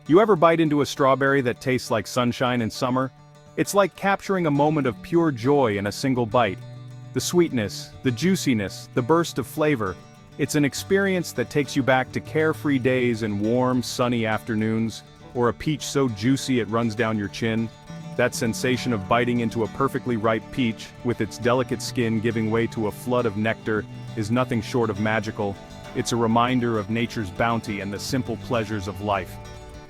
You ever bite into a strawberry that tastes like sunshine in summer? It's like capturing a moment of pure joy in a single bite. The sweetness, the juiciness, the burst of flavor. It's an experience that takes you back to carefree days and warm, sunny afternoons, or a peach so juicy it runs down your chin. That sensation of biting into a perfectly ripe peach, with its delicate skin giving way to a flood of nectar, is nothing short of magical. It's a reminder of nature's bounty and the simple pleasures of life.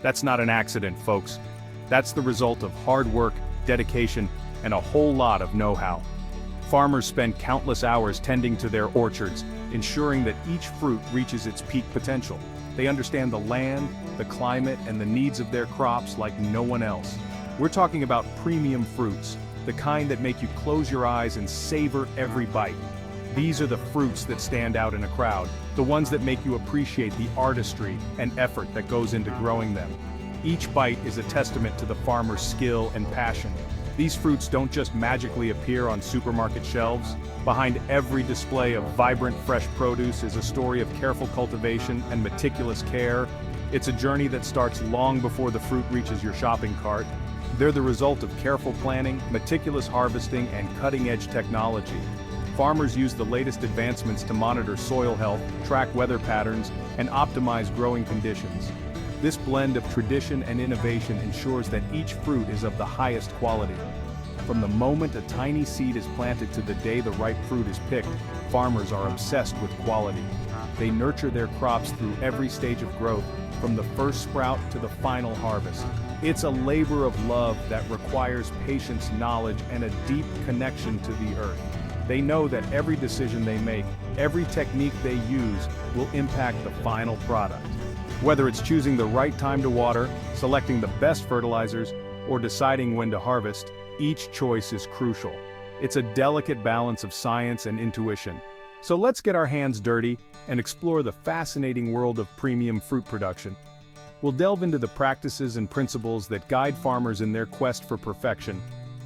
That's not an accident, folks. That's the result of hard work, dedication, and a whole lot of know-how. Farmers spend countless hours tending to their orchards, ensuring that each fruit reaches its peak potential. They understand the land, the climate, and the needs of their crops like no one else. We're talking about premium fruits, the kind that make you close your eyes and savor every bite. These are the fruits that stand out in a crowd, the ones that make you appreciate the artistry and effort that goes into growing them. Each bite is a testament to the farmer's skill and passion. These fruits don't just magically appear on supermarket shelves. Behind every display of vibrant, fresh produce is a story of careful cultivation and meticulous care. It's a journey that starts long before the fruit reaches your shopping cart. They're the result of careful planning, meticulous harvesting, and cutting-edge technology. Farmers use the latest advancements to monitor soil health, track weather patterns, and optimize growing conditions. This blend of tradition and innovation ensures that each fruit is of the highest quality. From the moment a tiny seed is planted to the day the ripe fruit is picked, farmers are obsessed with quality. They nurture their crops through every stage of growth, from the first sprout to the final harvest. It's a labor of love that requires patience, knowledge, and a deep connection to the earth. They know that every decision they make, every technique they use, will impact the final product. Whether it's choosing the right time to water, selecting the best fertilizers, or deciding when to harvest, each choice is crucial. It's a delicate balance of science and intuition. So let's get our hands dirty and explore the fascinating world of premium fruit production. We'll delve into the practices and principles that guide farmers in their quest for perfection.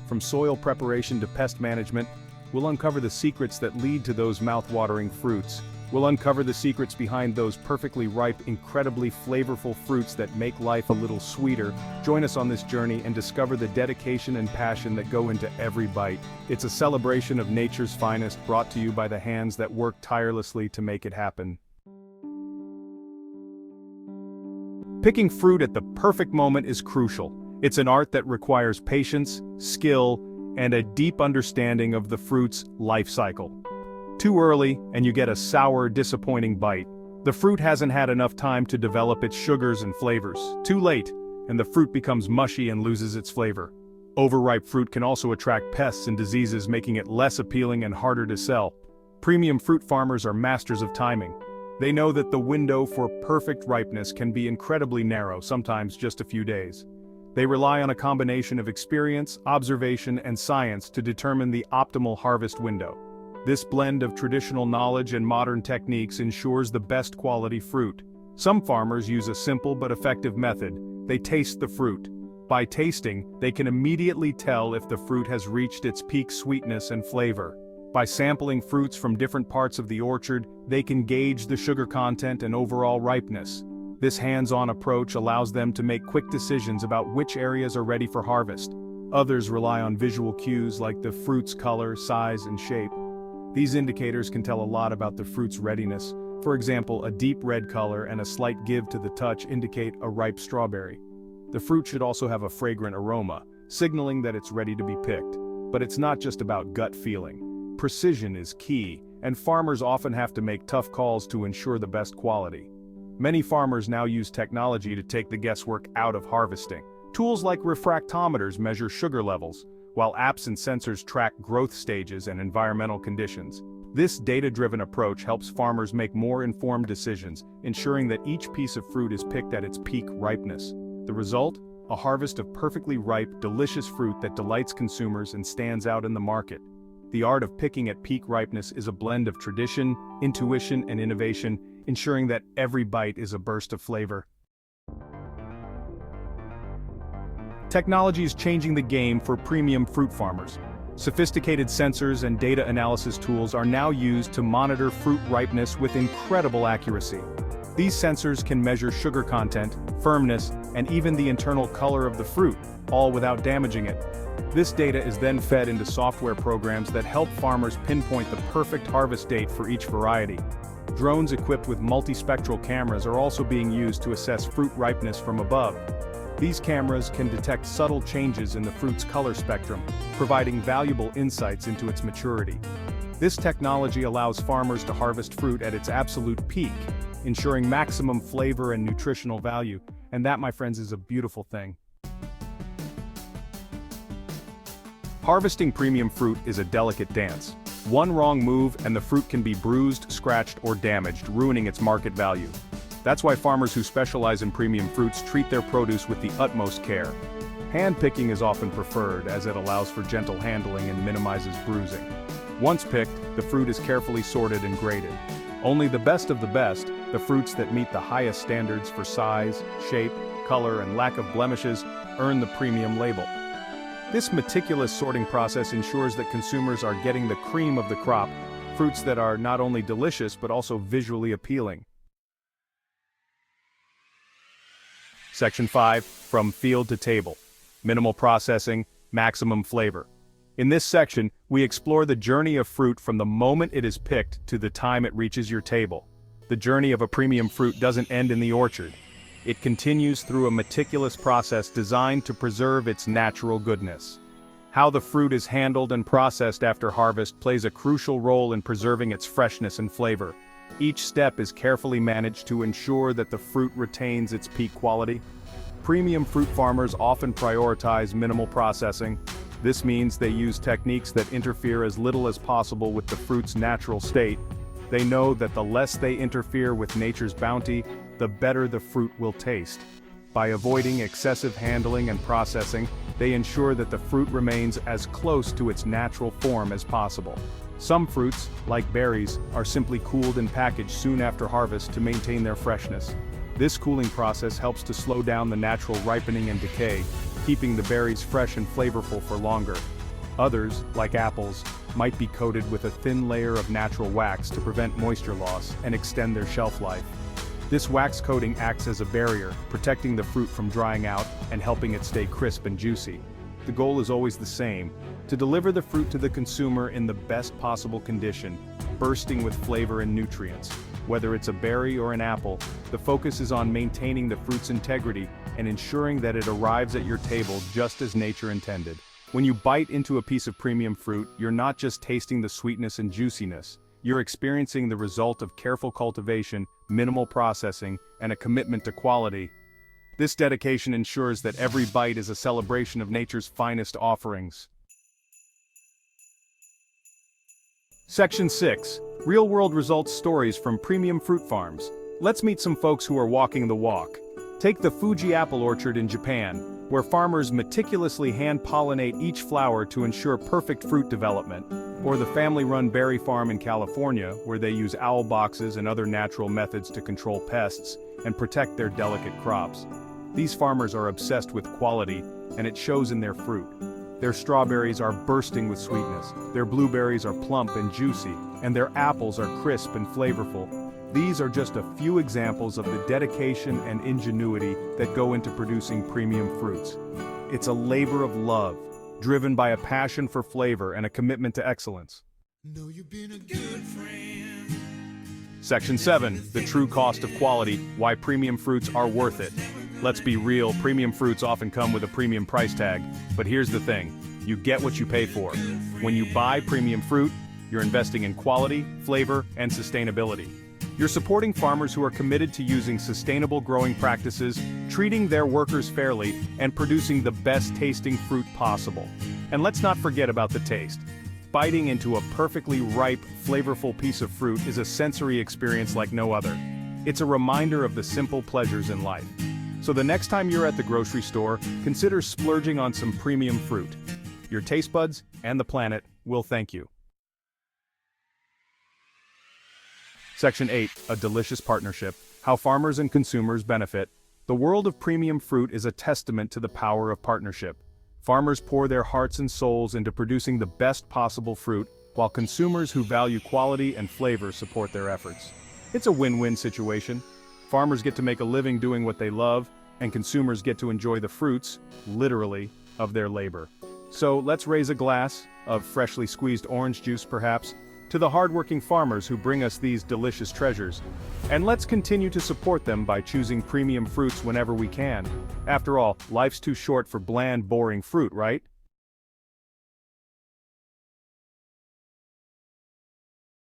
From soil preparation to pest management, we'll uncover the secrets that lead to those mouth-watering fruits. We'll uncover the secrets behind those perfectly ripe, incredibly flavorful fruits that make life a little sweeter. Join us on this journey and discover the dedication and passion that go into every bite. It's a celebration of nature's finest, brought to you by the hands that work tirelessly to make it happen. Picking fruit at the perfect moment is crucial. It's an art that requires patience, skill, and a deep understanding of the fruit's life cycle. Too early, and you get a sour, disappointing bite. The fruit hasn't had enough time to develop its sugars and flavors. Too late, and the fruit becomes mushy and loses its flavor. Overripe fruit can also attract pests and diseases, making it less appealing and harder to sell. Premium fruit farmers are masters of timing. They know that the window for perfect ripeness can be incredibly narrow, sometimes just a few days. They rely on a combination of experience, observation, and science to determine the optimal harvest window. This blend of traditional knowledge and modern techniques ensures the best quality fruit. Some farmers use a simple but effective method. They taste the fruit. By tasting, they can immediately tell if the fruit has reached its peak sweetness and flavor. By sampling fruits from different parts of the orchard, they can gauge the sugar content and overall ripeness. This hands-on approach allows them to make quick decisions about which areas are ready for harvest. Others rely on visual cues like the fruit's color, size, and shape. These indicators can tell a lot about the fruit's readiness. For example, a deep red color and a slight give to the touch indicate a ripe strawberry. The fruit should also have a fragrant aroma, signaling that it's ready to be picked. But it's not just about gut feeling. Precision is key, and farmers often have to make tough calls to ensure the best quality. Many farmers now use technology to take the guesswork out of harvesting. Tools like refractometers measure sugar levels, while apps and sensors track growth stages and environmental conditions. This data-driven approach helps farmers make more informed decisions, ensuring that each piece of fruit is picked at its peak ripeness. The result? A harvest of perfectly ripe, delicious fruit that delights consumers and stands out in the market. The art of picking at peak ripeness is a blend of tradition, intuition, and innovation, ensuring that every bite is a burst of flavor. Technology is changing the game for premium fruit farmers. Sophisticated sensors and data analysis tools are now used to monitor fruit ripeness with incredible accuracy. These sensors can measure sugar content, firmness, and even the internal color of the fruit, all without damaging it. This data is then fed into software programs that help farmers pinpoint the perfect harvest date for each variety. Drones equipped with multispectral cameras are also being used to assess fruit ripeness from above. These cameras can detect subtle changes in the fruit's color spectrum, providing valuable insights into its maturity. This technology allows farmers to harvest fruit at its absolute peak, ensuring maximum flavor and nutritional value, and that, my friends, is a beautiful thing. Harvesting premium fruit is a delicate dance. One wrong move and the fruit can be bruised, scratched, or damaged, ruining its market value. That's why farmers who specialize in premium fruits treat their produce with the utmost care. Hand-picking is often preferred, as it allows for gentle handling and minimizes bruising. Once picked, the fruit is carefully sorted and graded. Only the best of the best, the fruits that meet the highest standards for size, shape, color, and lack of blemishes, earn the premium label. This meticulous sorting process ensures that consumers are getting the cream of the crop, fruits that are not only delicious but also visually appealing. Section 5, From Field to Table. Minimal processing, maximum flavor. In this section, we explore the journey of fruit from the moment it is picked to the time it reaches your table. The journey of a premium fruit doesn't end in the orchard. It continues through a meticulous process designed to preserve its natural goodness. How the fruit is handled and processed after harvest plays a crucial role in preserving its freshness and flavor. Each step is carefully managed to ensure that the fruit retains its peak quality. Premium fruit farmers often prioritize minimal processing. This means they use techniques that interfere as little as possible with the fruit's natural state. They know that the less they interfere with nature's bounty, the better the fruit will taste. By avoiding excessive handling and processing, they ensure that the fruit remains as close to its natural form as possible. Some fruits, like berries, are simply cooled and packaged soon after harvest to maintain their freshness. This cooling process helps to slow down the natural ripening and decay, keeping the berries fresh and flavorful for longer. Others, like apples, might be coated with a thin layer of natural wax to prevent moisture loss and extend their shelf life. This wax coating acts as a barrier, protecting the fruit from drying out and helping it stay crisp and juicy. The goal is always the same: to deliver the fruit to the consumer in the best possible condition, bursting with flavor and nutrients. Whether it's a berry or an apple, the focus is on maintaining the fruit's integrity and ensuring that it arrives at your table just as nature intended. When you bite into a piece of premium fruit, you're not just tasting the sweetness and juiciness. You're experiencing the result of careful cultivation, minimal processing, and a commitment to quality. This dedication ensures that every bite is a celebration of nature's finest offerings. Section 6. Real-world results stories from premium fruit farms. Let's meet some folks who are walking the walk. Take the Fuji apple orchard in Japan, where farmers meticulously hand-pollinate each flower to ensure perfect fruit development, or the family-run berry farm in California, where they use owl boxes and other natural methods to control pests and protect their delicate crops. These farmers are obsessed with quality, and it shows in their fruit. Their strawberries are bursting with sweetness, their blueberries are plump and juicy, and their apples are crisp and flavorful. These are just a few examples of the dedication and ingenuity that go into producing premium fruits. It's a labor of love, driven by a passion for flavor and a commitment to excellence. Know you've been a good friend. Section 7. The true cost of quality, why premium fruits are worth it. Let's be real, premium fruits often come with a premium price tag, but here's the thing: you get what you pay for. When you buy premium fruit, you're investing in quality, flavor, and sustainability. You're supporting farmers who are committed to using sustainable growing practices, treating their workers fairly, and producing the best-tasting fruit possible. And let's not forget about the taste. Biting into a perfectly ripe, flavorful piece of fruit is a sensory experience like no other. It's a reminder of the simple pleasures in life. So the next time you're at the grocery store, consider splurging on some premium fruit. Your taste buds and the planet will thank you. Section 8. A delicious partnership. How farmers and consumers benefit. The world of premium fruit is a testament to the power of partnership. Farmers pour their hearts and souls into producing the best possible fruit, while consumers who value quality and flavor support their efforts. It's a win-win situation. Farmers get to make a living doing what they love, and consumers get to enjoy the fruits, literally, of their labor. So let's raise a glass, of freshly squeezed orange juice perhaps, to the hardworking farmers who bring us these delicious treasures. And let's continue to support them by choosing premium fruits whenever we can. After all, life's too short for bland, boring fruit, right?